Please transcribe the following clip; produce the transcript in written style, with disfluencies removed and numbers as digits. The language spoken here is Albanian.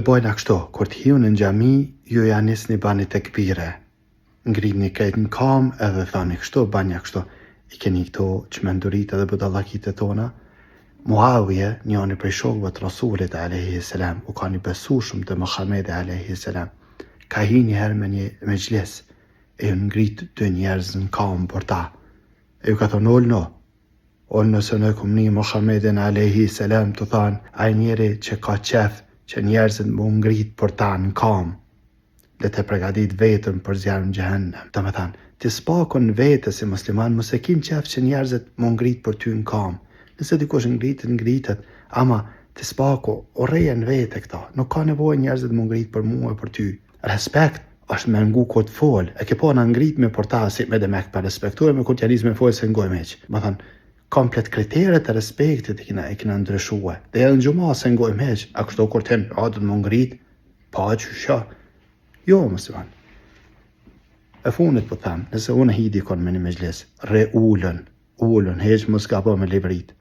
Bojna kështu, kur të hiun në xhami, ju ja nisni bani tekbire. Ngritni krejt në kam edhe thani kështu, banja kështu. I keni këto çmendurit edhe budallakit e tona. Muawije, njëri prej shokëve të Rasulit alayhi salam, u ka një besu shumë të Muhamedi alayhi salam. Ka hi një herë me një mejlis, e ju ngrit dy njerëz në kam për ta. E ju ka thonë olno se në kum një Muhamedin alayhi salam të thanë, ai njeri që ka qef që njerëzit më ngrit për ta në kam, dhe të pregadit vetën për zjarë në gjehennem. Të me thanë, të spakon vete si musliman, mos e kin qef që njerëzit më ngrit për ty në kam. Nëse dikush ngritet, ama të spako, o reje në vete këta. Nuk ka nevojë njerëzit më ngrit për mua e për ty. Respekt është me ngu këtë fol. E ke po në ngrit me për ta, si me demek për respektuar me këtë janis me fol se ngoj meq. Më thënë, komplet kriteret e respektit e kina ndryshue. Dhe edhe në gjuma se ngoj meq, a kështu kur të a du të më ngrit, pa që shë. Jo, musliman. E funit po them, nëse unë hidi kon me një mejlis, ullën, heq mos ka po me livrit.